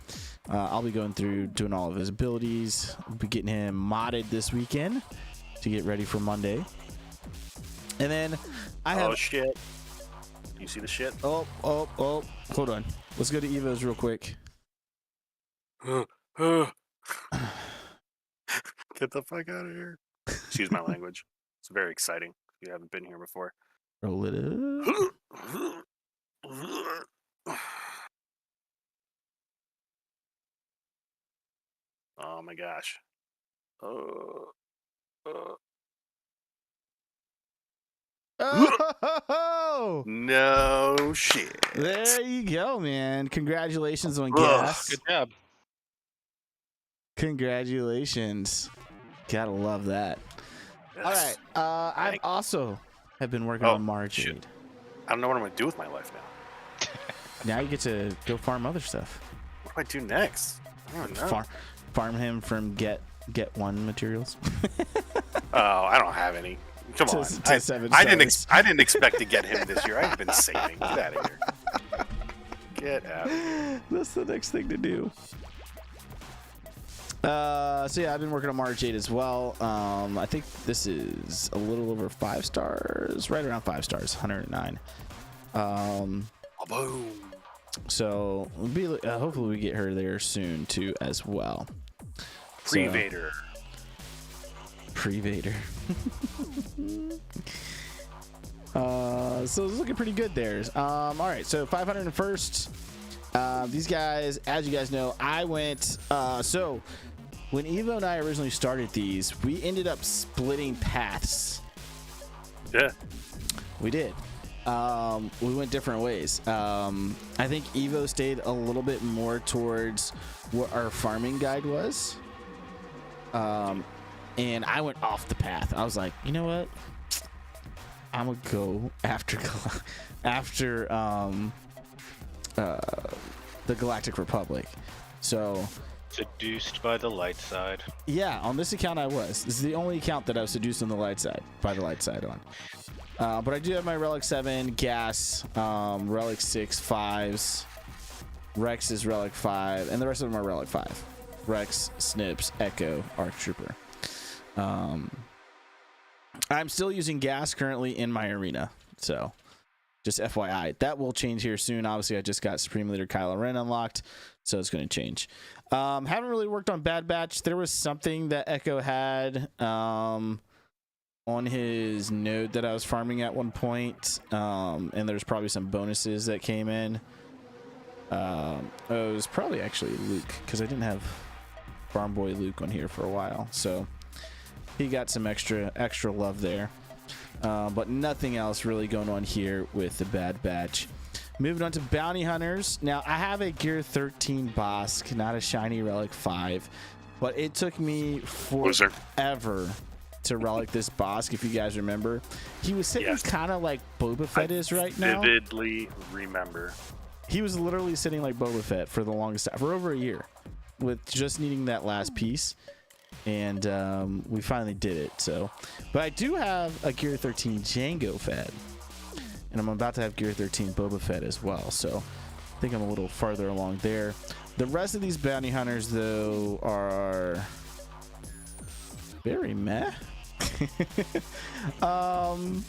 I'll be going through doing all of his abilities. I'll be getting him modded this weekend to get ready for Monday. And then I have... Oh, shit. You see the shit? Oh, hold on. Let's go to Evo's real quick. Get the fuck out of here. Excuse my language. It's very exciting. If you haven't been here before. Roll it up. Oh my gosh. Oh, No shit. there you go, man. Congratulations on gas. Good job. Congratulations. Gotta love that. Yes. All right. I Thank- also have been working Oh, on Marjade. shit. I don't know what I'm gonna do with my life now. Now you get to go farm other stuff. What do I do next? I don't know. Farm him from get one materials. Oh, I don't have any. Come on. To 7 I didn't stars. I didn't expect to get him this year. I've been saving. Get out of here. Get out of here. That's the next thing to do. So yeah, I've been working on Marjade as well. I think this is a little over 5 stars, right around 5 stars, 109. Boom. So we'll be, hopefully we get her there soon too as well. Pre-Vader. Pre-Vader. So it's looking pretty good there. All right, so 501st. These guys, as you guys know, I went. So when Evo and I originally started these, we ended up splitting paths. Yeah. We did. We went different ways. I think Evo stayed a little bit more towards what our farming guide was. And I went off the path. I was like, you know what? I'm gonna go after the Galactic Republic. So Seduced by the light side. yeah, on this account I was. This is the only account that I was seduced on the light side, by the light side on. But I do have my Relic 7, Gas, Relic 6, 5s. Rex is Relic 5, and the rest of them are Relic 5. Rex, Snips, Echo, Arc Trooper. I'm still using Gas currently in my arena, so just FYI. That will change here soon. Obviously, I just got Supreme Leader Kylo Ren unlocked, so it's going to change. Haven't really worked on Bad Batch. There was something that Echo had on his node that I was farming at one point, and there's probably some bonuses that came in. It was probably actually Luke, because I didn't have Farm Boy Luke on here for a while, so he got some extra love there. But nothing else really going on here with the Bad Batch. Moving on to Bounty Hunters. Now, I have a Gear 13 Bosk, not a Shiny Relic 5, but it took me forever to relic this Bosk, if you guys remember. He was sitting kind of like Boba Fett is right now. Vividly remember. He was literally sitting like Boba Fett for the longest time, for over a year, with just needing that last piece. And we finally did it. So, but I do have a Gear 13 Jango Fett, and I'm about to have Gear 13 Boba Fett as well. So I think I'm a little farther along there. The rest of these bounty hunters, though, are very meh. I'm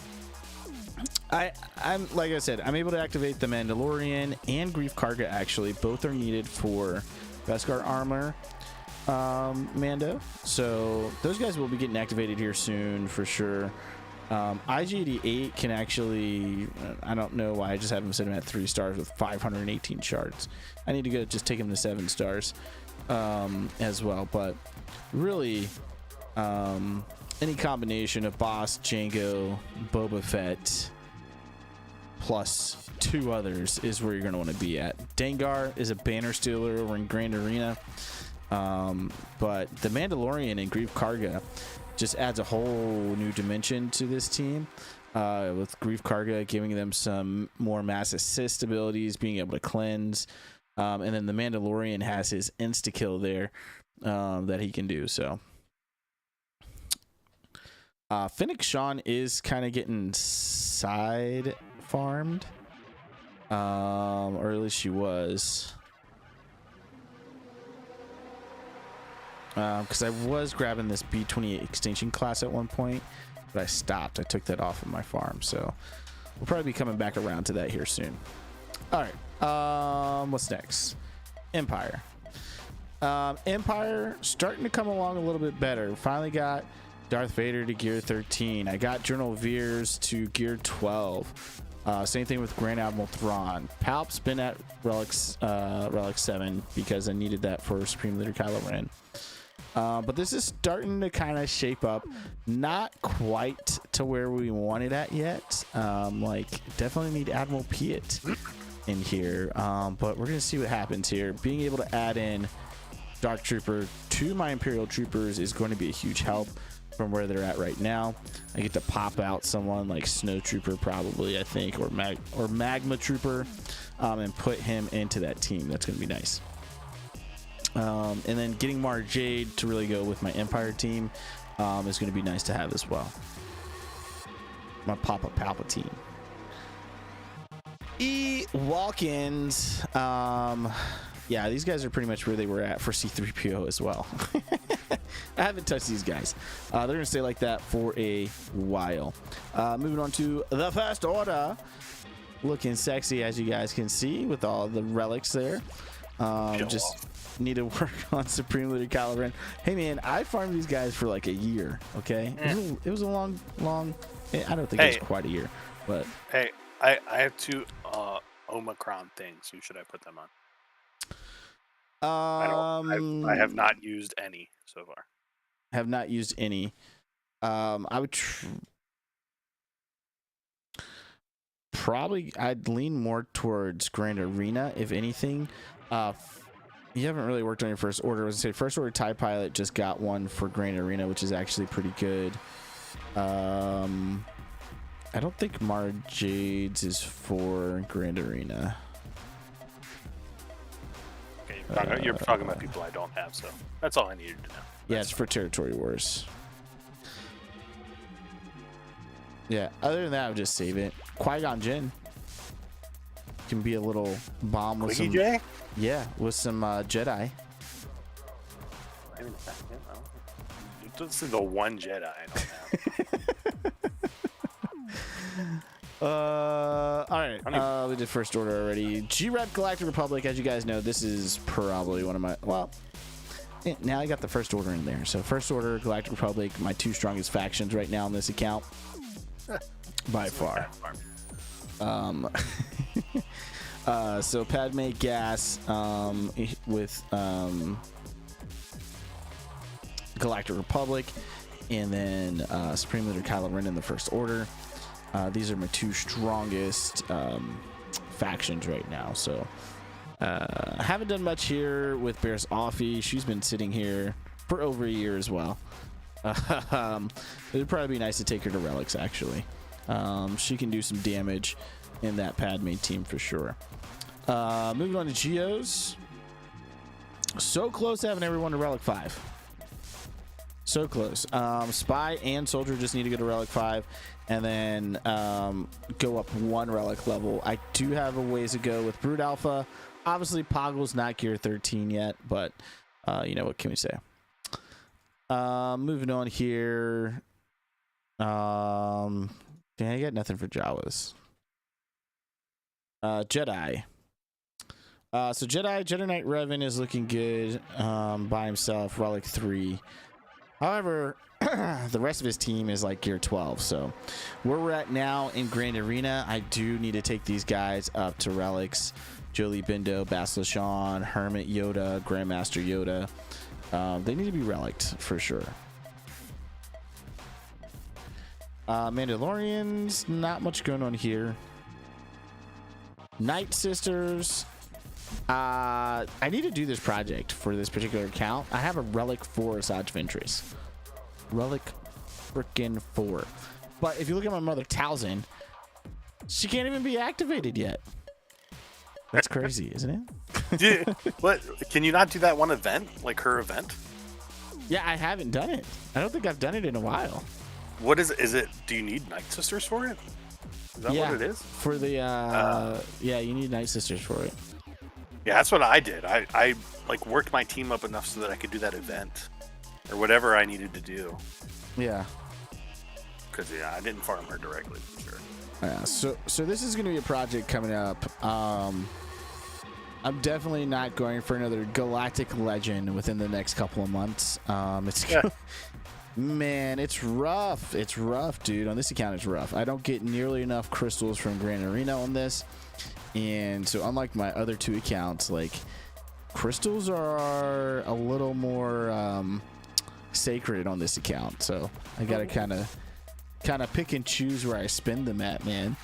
like I said, I'm able to activate the Mandalorian and Grief Karga. Actually, both are needed for Beskar armor. Mando. So those guys will be getting activated here soon for sure. IG88 can actually, I don't know why I just have him sitting at 3 stars with 518 shards. I need to go just take him to 7 stars as well. But really, any combination of Boss, Django, Boba Fett, plus 2 others is where you're going to want to be at. Dengar is a banner stealer over in Grand Arena. But the Mandalorian and Grief Karga just adds a whole new dimension to this team, with Grief Karga giving them some more mass assist abilities, being able to cleanse, and then the Mandalorian has his insta-kill there that he can do. So Fennec Sean is kind of getting side farmed, or at least she was. Because I was grabbing this B28 extinction class at one point, but I stopped. I took that off of my farm, so we'll probably be coming back around to that here soon. All right, what's next? Empire. Empire starting to come along a little bit better. Finally got Darth Vader to gear 13. I got General Veers to gear 12. Same thing with Grand Admiral Thrawn. Palp's been at Relic 7 because I needed that for Supreme Leader Kylo Ren. But this is starting to kind of shape up. Not quite to where we want it at yet. Like, definitely need Admiral Piet in here. But we're going to see what happens here. Being able to add in Dark Trooper to my Imperial Troopers is going to be a huge help from where they're at right now. I get to pop out someone like Snow Trooper probably, I think, or Magma Trooper, and put him into that team. That's going to be nice. And then getting Mara Jade to really go with my Empire team is going to be nice to have as well. My Papa Palpatine. Walk-ins. Yeah, these guys are pretty much where they were at for C-3PO as well. I haven't touched these guys. They're going to stay like that for a while. Moving on to the First Order. Looking sexy, as you guys can see, with all the relics there. Just need to work on Supreme Leader Kylo Ren. Hey, man, I farmed these guys for like a year, okay? It was a long... I don't think it was quite a year, but... Hey, I have 2 Omicron things. Who should I put them on? I have not used any so far. Have not used any. I would probably I'd lean more towards Grand Arena if anything. You haven't really worked on your First Order. I was gonna say First Order TIE Pilot just got one for Grand Arena, which is actually pretty good. I don't think Mara Jade's is for Grand Arena. You're talking about people I don't have, so that's all I needed to know. Yeah, it's for Territory Wars. Yeah, other than that, I would just save it. Qui-Gon Jinn can be a little bomb with some... J? Yeah, with some Jedi. This is the one Jedi I don't have. All right. We did First Order already. G-Rep Galactic Republic, as you guys know, this is probably one of my... Well, now I got the First Order in there. So First Order, Galactic Republic, my 2 strongest factions right now on this account. By far. So Padme Gas with Galactic Republic, and then Supreme Leader Kylo Ren in the First Order. These are my 2 strongest factions right now. So I haven't done much here with Bears Offie. She's been sitting here for over a year as well. It'd probably be nice to take her to Relics, actually. She can do some damage in that Padme team for sure. Moving on to Geos. So close to having everyone to Relic 5. So close. Spy and Soldier just need to go to Relic 5 and then go up 1 Relic level. I do have a ways to go with Brood Alpha. Obviously, Poggle's not gear 13 yet, but you know, what can we say? Moving on here. Dang, I got nothing for Jawas. Jedi. So Jedi Knight Revan is looking good by himself, Relic 3. However, the rest of his team is like gear 12. So where we're at now in Grand Arena, I do need to take these guys up to relics. Jolie Bindo, Basilishan, Hermit Yoda, Grandmaster Yoda. They need to be relicked for sure. Mandalorians, not much going on here. Night Sisters. I need to do this project for this particular account. I have a Relic 4 Asajj Ventress. Relic frickin' 4. But if you look at my mother, Talzin, she can't even be activated yet. That's crazy, isn't it? What? Can you not do that one event, like her event? Yeah, I haven't done it. I don't think I've done it in a while. What is it? Is it? Do you need Night Sisters for it? Is that what it is? For the yeah, you need Night Sisters for it. Yeah, that's what I did. I like worked my team up enough so that I could do that event or whatever I needed to do. Yeah. Because I didn't farm her directly for sure. Yeah. So this is going to be a project coming up. I'm definitely not going for another Galactic Legend within the next couple of months. Man, it's rough. It's rough, dude. On this account, it's rough. I don't get nearly enough crystals from Grand Arena on this. And so unlike my other two accounts, like crystals are a little more sacred on this account. So I got to kind of pick and choose where I spend them at, man.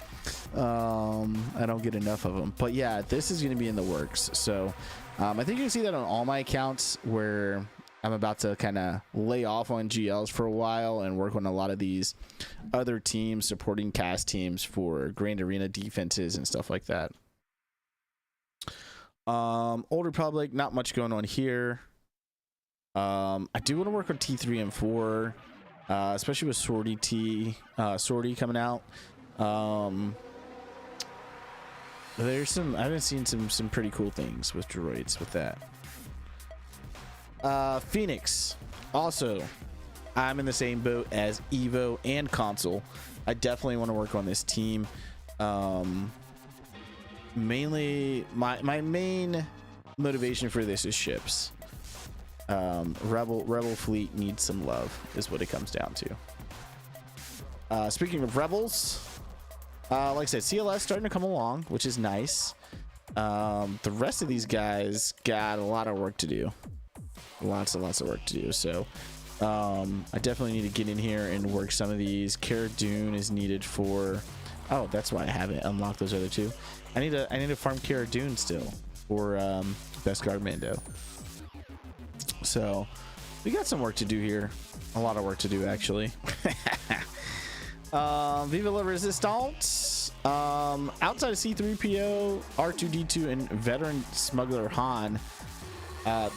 I don't get enough of them. But yeah, this is going to be in the works. So I think you can see that on all my accounts where I'm about to kind of lay off on GLs for a while and work on a lot of these other teams, supporting cast teams for Grand Arena defenses and stuff like that. Old Republic, not much going on here. I do want to work on T3 and 4, especially with Sortie coming out. There's some, I've been seeing some pretty cool things with droids with that. Phoenix, also, I'm in the same boat as Evo and Console. I definitely want to work on this team. Mainly, my main motivation for this is ships. Rebel fleet needs some love, is what it comes down to. Speaking of rebels, like I said, CLS starting to come along, which is nice. The rest of these guys got a lot of work to do. Lots of work to do. So I definitely need to get in here and work some of these. Cara Dune is needed for. Oh, that's why I haven't unlocked those other two. I need to farm Cara Dune still for Best Guard Mando. So we got some work to do here. A lot of work to do, actually. Viva la Resistance. Outside of C-3PO, R2-D2, and veteran smuggler Han,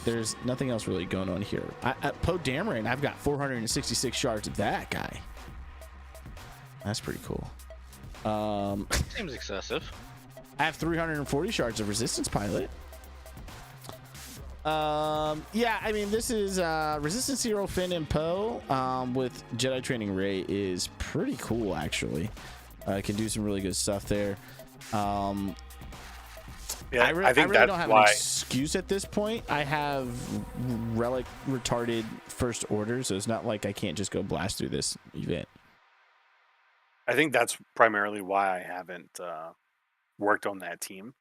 there's nothing else really going on here. At Poe Dameron, I've got 466 shards of that guy. That's pretty cool. Seems excessive. I have 340 shards of Resistance Pilot. Yeah, I mean, this is Resistance Hero Finn and Poe with Jedi Training Rey is pretty cool, actually. Can do some really good stuff there. Yeah, I really don't have an excuse at this point. I have relic retarded first order, so it's not like I can't just go blast through this event. I think that's primarily why I haven't worked on that team,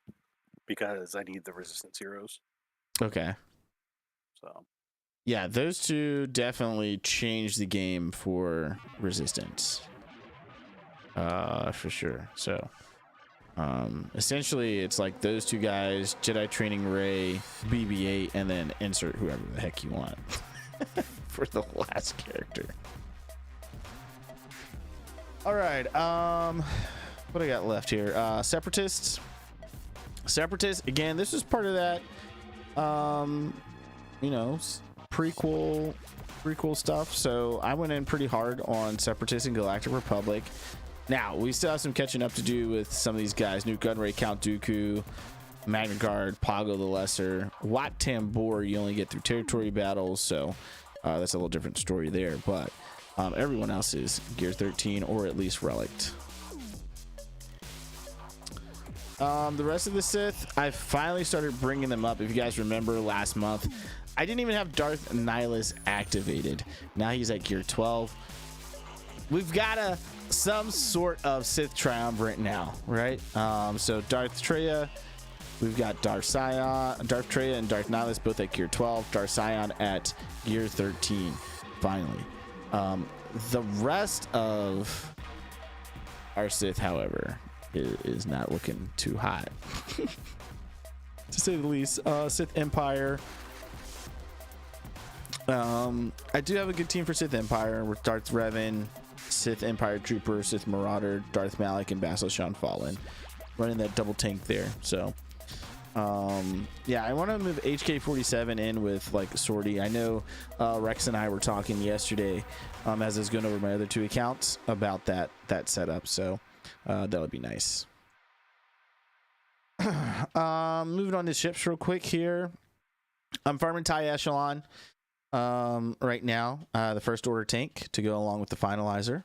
because I need the Resistance heroes. Okay. So. Yeah, those two definitely changed the game for Resistance. For sure. So, essentially, it's like those two guys, Jedi Training Rey, BB-8, and then insert whoever the heck you want for the last character. All right. What I got left here? Separatists. Again, this is part of that. Prequel stuff. So I went in pretty hard on Separatists and Galactic Republic. Now we still have some catching up to do with some of these guys: Nute Gunray, Count Dooku, Magna Guard, Pago the Lesser, Wat Tambor. You only get through territory battles, so that's a little different story there. But everyone else is Gear 13 or at least Relict. The rest of the Sith, I finally started bringing them up. If you guys remember last month, I didn't even have Darth Nihilus activated. Now he's at gear 12. We've got some sort of Sith triumvirate now, right? So Darth Treya, we've got Darth Treya and Darth Nihilus both at gear 12. Darth Sion at gear 13, finally. The rest of our Sith, however, is not looking too hot, to say the least. Sith Empire. I do have a good team for Sith Empire with Darth Revan, Sith Empire Trooper, Sith Marauder, Darth Malak, and Bastila Shan Fallen, running that double tank there. So, yeah, I want to move HK-47 in with like Sortie. I know Rex and I were talking yesterday, as I was going over my other 2 accounts about that setup. So that would be nice. Moving on to ships real quick here. I'm farming TIE Echelon right now, the first order tank to go along with the finalizer.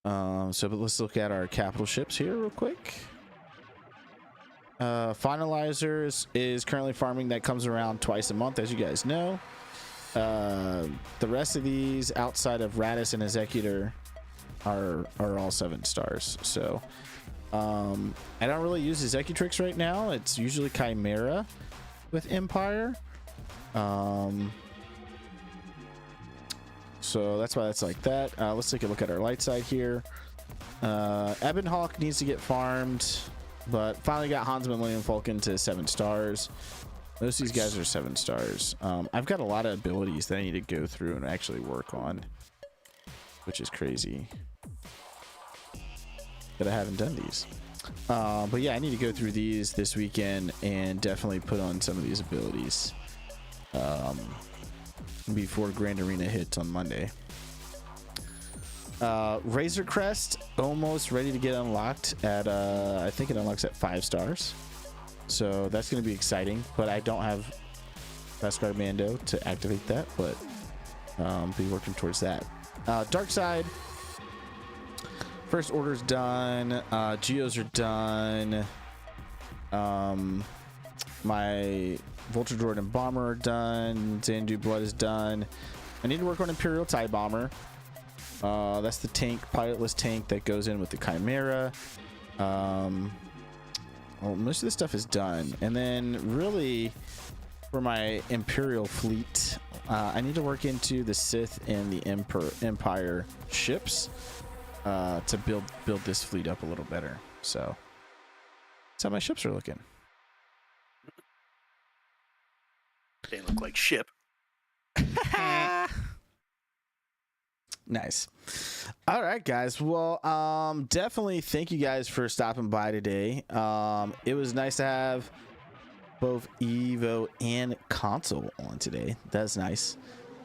But let's look at our capital ships here real quick. Finalizer is currently farming. That comes around twice a month, as you guys know. The rest of these outside of Radis and Executor are all 7 stars. So I don't really use Executrix right now. It's usually Chimera with Empire. So that's why that's like that. Let's take a look at our light side here. Ebon Hawk needs to get farmed, but finally got Hans Millennium Falcon to 7 stars. Most of these guys are 7 stars. I've got a lot of abilities that I need to go through and actually work on, which is crazy that I haven't done these. But yeah, I need to go through these this weekend and definitely put on some of these abilities before Grand Arena hits on Monday. Razor Crest almost ready to get unlocked at I think it unlocks at 5 stars, so that's going to be exciting. But I don't have Beskar Mando to activate that, but be working towards that. Dark Side, first order's done. Geos are done. My Vulture Droid and Bomber are done. Xandu Blood is done. I need to work on Imperial TIE Bomber. That's the tank, pilotless tank that goes in with the Chimera. Well, most of this stuff is done. And then really for my Imperial fleet, I need to work into the Sith and the Empire ships to build this fleet up a little better. So that's how my ships are looking. They look like ship. Nice. All right, guys. Well, definitely thank you guys for stopping by today. It was nice to have both Evo and console on today. That's nice.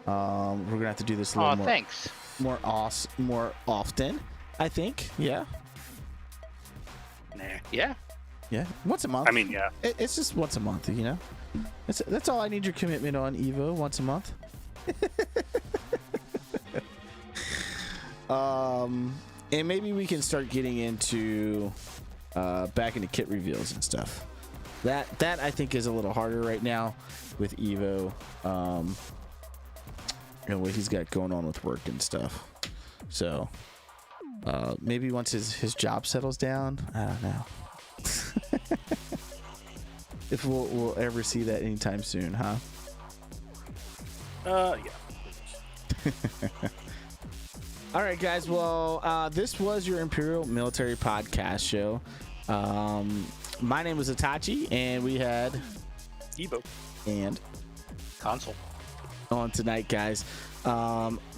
We're gonna have to do this a little more often, I think. Yeah. Nah. Yeah. Yeah. Once a month. I mean, yeah. It's just once a month, you know. That's all I need your commitment on, Evo. Once a month. And maybe we can start getting into back into kit reveals and stuff. That I think is a little harder right now with Evo. What he's got going on with work and stuff. So maybe once his job settles down, I don't know. If we'll ever see that anytime soon, huh? Yeah. All right, guys. Well, this was your Imperial Military Podcast show. My name was Itachi, and we had Evo and Console on tonight, guys.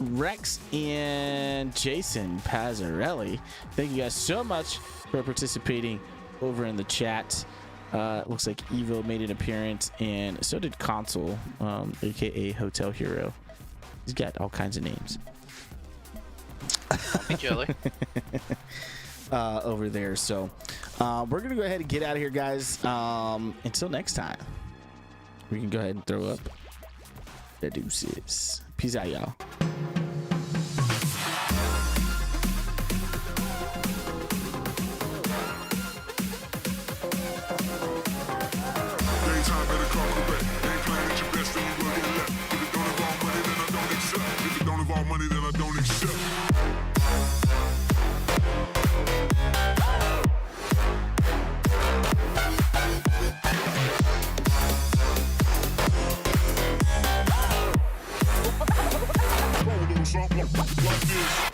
Rex and Jason Pazzarelli, thank you guys so much for participating over in the chat. It looks like Evo made an appearance, and so did Console, aka Hotel Hero. He's got all kinds of names. Don't be jelly. Over there. So we're gonna go ahead and get out of here, guys. Until next time, we can go ahead and throw up the deuces. Peace out, y'all. Like this.